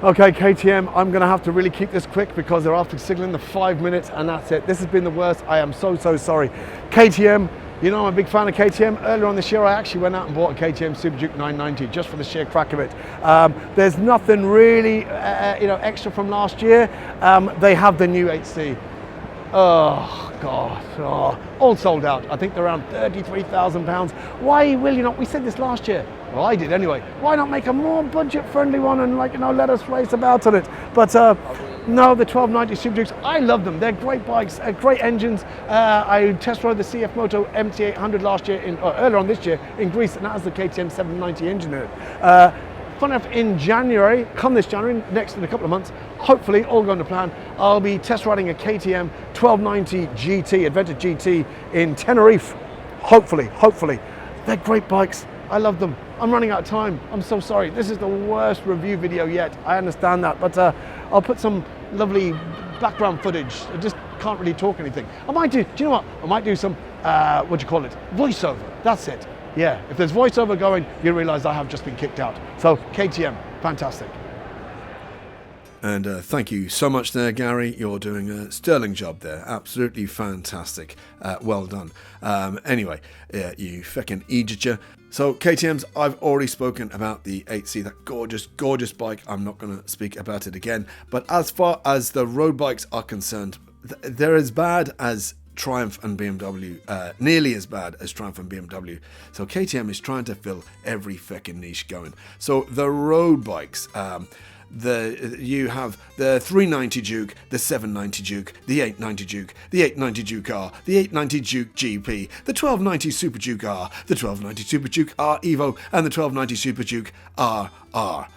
Okay, KTM, I'm going to have to really keep this quick because they're after signaling the 5 minutes and that's it. This has been the worst. I am so sorry. KTM, you know I'm a big fan of KTM. Earlier on this year, I actually went out and bought a KTM SuperDuke 990 just for the sheer crack of it. There's nothing really extra from last year. They have the new 8C. Oh God, all sold out. I think they're around £33,000. Why will you not? We said this last year. Well, I did anyway. Why not make a more budget-friendly one and let us race about on it? But no, the 1290 Super Dukes, I love them. They're great bikes, great engines. I test rode the CF Moto MT800 last year, earlier on this year in Greece, and that has the KTM 790 engine in it. Fun enough, in January, this January, in a couple of months, hopefully, all going to plan, I'll be test riding a KTM 1290 GT, Adventure GT in Tenerife. Hopefully. They're great bikes. I love them. I'm running out of time. I'm so sorry. This is the worst review video yet. I understand that, but I'll put some lovely background footage. I just can't really talk anything. I might do you know what? I might do some, voiceover. That's it. Yeah, if there's voiceover going, you realize I have just been kicked out. So KTM, fantastic. And thank you so much there, Gary. You're doing a sterling job there. Absolutely fantastic. Well done. Anyway, you feckin' idiot. So KTMs, I've already spoken about the 8C, that gorgeous bike. I'm not going to speak about it again. But as far as the road bikes are concerned, they're as bad as Triumph and BMW, nearly as bad as Triumph and BMW. So KTM is trying to fill every feckin' niche going. So the road bikes, you have the 390 Duke, the 790 Duke, the 890 Duke, the 890 Duke R, the 890 Duke GP, the 1290 Super Duke R, the 1290 Super Duke R Evo, and the 1290 Super Duke RR.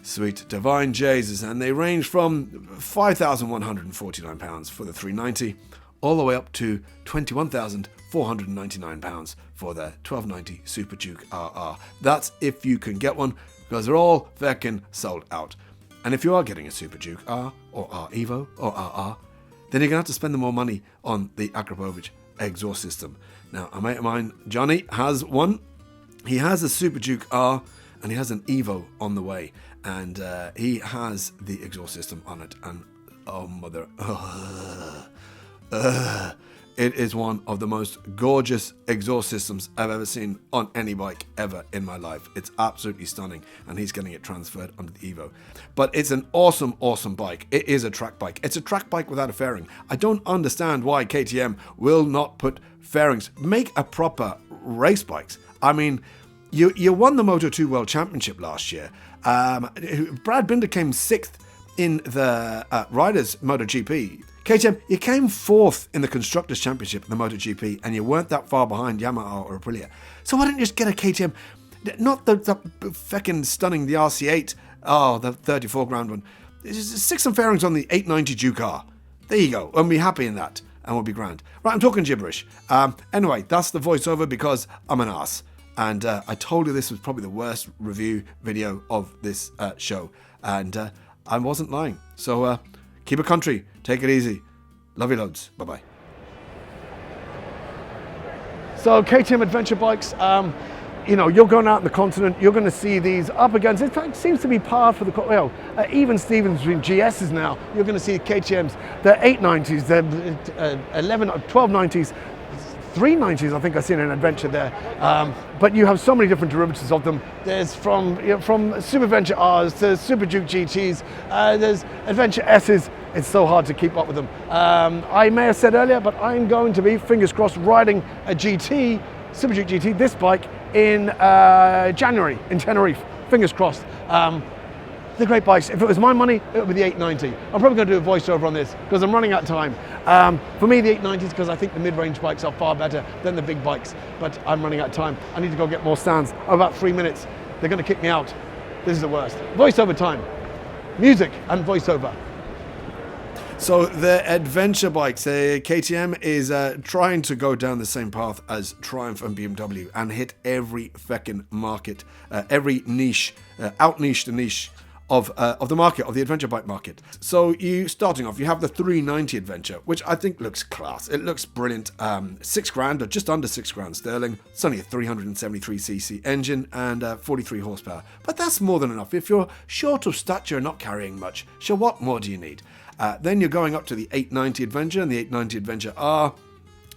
Sweet divine Jesus, and they range from £5,149 for the 390 all the way up to £21,499 for the 1290 Super Duke RR. That's if you can get one, because they're all feckin' sold out. And if you are getting a Super Duke R or R Evo or RR, then you're going to have to spend the more money on the Akrapovic exhaust system. Now, a mate of mine, Johnny, has one. He has a Super Duke R and he has an Evo on the way. And he has the exhaust system on it. And oh, mother. It is one of the most gorgeous exhaust systems I've ever seen on any bike ever in my life. It's absolutely stunning, and he's getting it transferred onto the Evo. But it's an awesome bike. It is a track bike. It's a track bike without a fairing. I don't understand why KTM will not put fairings. Make a proper race bikes. I mean, you won the Moto2 World Championship last year. Brad Binder came 6th in the Riders MotoGP. KTM, you came 4th in the Constructors' Championship in the MotoGP, and you weren't that far behind Yamaha or Aprilia. So why don't you just get a KTM? Not the feckin' stunning, the RC8. Oh, the 34 grand one. Just stick some fairings on the 890 Duke R. There you go. I'll be happy in that, and we'll be grand. Right, I'm talking gibberish. Anyway, that's the voiceover because I'm an ass. And I told you this was probably the worst review video of this show. And I wasn't lying. So keep it country. Take it easy. Love you loads. Bye-bye. So KTM adventure bikes, you're going out in the continent, you're going to see these up against, it seems to be par for the, even Stevens between GSs now, you're going to see KTMs, the 890s, the 1290s, 390s, I think I've seen an adventure there. But you have so many different derivatives of them. There's from Super Adventure Rs to Super Duke GTs, there's Adventure S's. It's so hard to keep up with them. I may have said earlier, but I'm going to be, fingers crossed, riding a GT, Super Duke GT, this bike, in January in Tenerife. Fingers crossed. They're great bikes. If it was my money, it would be the 890. I'm probably going to do a voiceover on this because I'm running out of time. For me, the 890s, because I think the mid-range bikes are far better than the big bikes, but I'm running out of time. I need to go get more stands. About 3 minutes. They're going to kick me out. This is the worst. Voiceover time. Music and voiceover. So the adventure bikes, KTM is trying to go down the same path as Triumph and BMW and hit every feckin' market, every niche, out-niche the niche of the market, of the adventure bike market. So starting off, you have the 390 Adventure, which I think looks class. It looks brilliant. £6,000 or just under £6,000 sterling. It's only a 373cc engine and 43 horsepower. But that's more than enough. If you're short of stature and not carrying much, sure, what more do you need? Then you're going up to the 890 Adventure and the 890 Adventure R.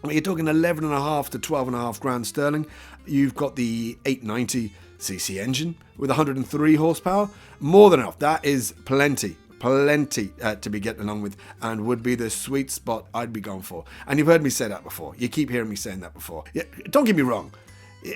You're talking 11.5 to 12.5 grand sterling. You've got the 890cc engine with 103 horsepower. More than enough. That is plenty to be getting along with, and would be the sweet spot I'd be going for. And you've heard me say that before. You keep hearing me saying that before. Yeah, don't get me wrong.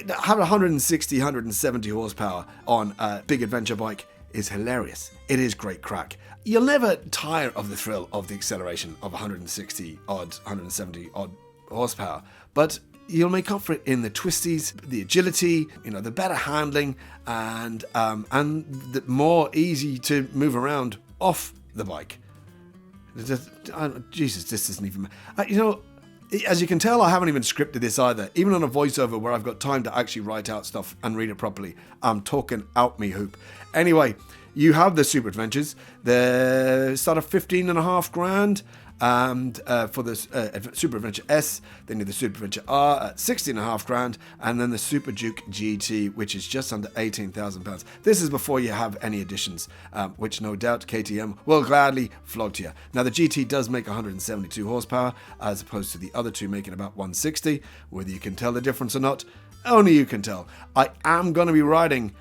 Having 160, 170 horsepower on a big adventure bike is hilarious. It is great crack. You'll never tire of the thrill of the acceleration of 160 odd, 170 odd horsepower, but you'll make up for it in the twisties, the agility, the better handling, and the more easy to move around off the bike. Jesus, this isn't even... as you can tell, I haven't even scripted this either. Even on a voiceover where I've got time to actually write out stuff and read it properly, I'm talking out me hoop. Anyway, you have the Super Adventures. They start at 15.5 grand. And for the Super Adventure S, then you have the Super Adventure R at 16.5 grand, and then the Super Duke GT, which is just under £18,000. This is before you have any additions, which no doubt KTM will gladly flog to you. Now the GT does make 172 horsepower, as opposed to the other two making about 160. Whether you can tell the difference or not, only you can tell. I am going to be riding,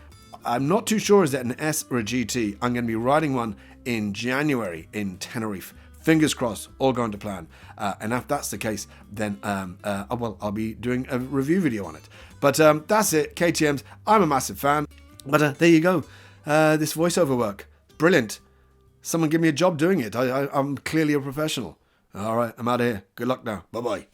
I'm not too sure is that an S or a GT. I'm going to be riding one in January in Tenerife. Fingers crossed, all going to plan. And if that's the case, then I'll be doing a review video on it. But that's it, KTM's. I'm a massive fan. But there you go. This voiceover work, brilliant. Someone give me a job doing it. I'm clearly a professional. All right, I'm out of here. Good luck now. Bye-bye.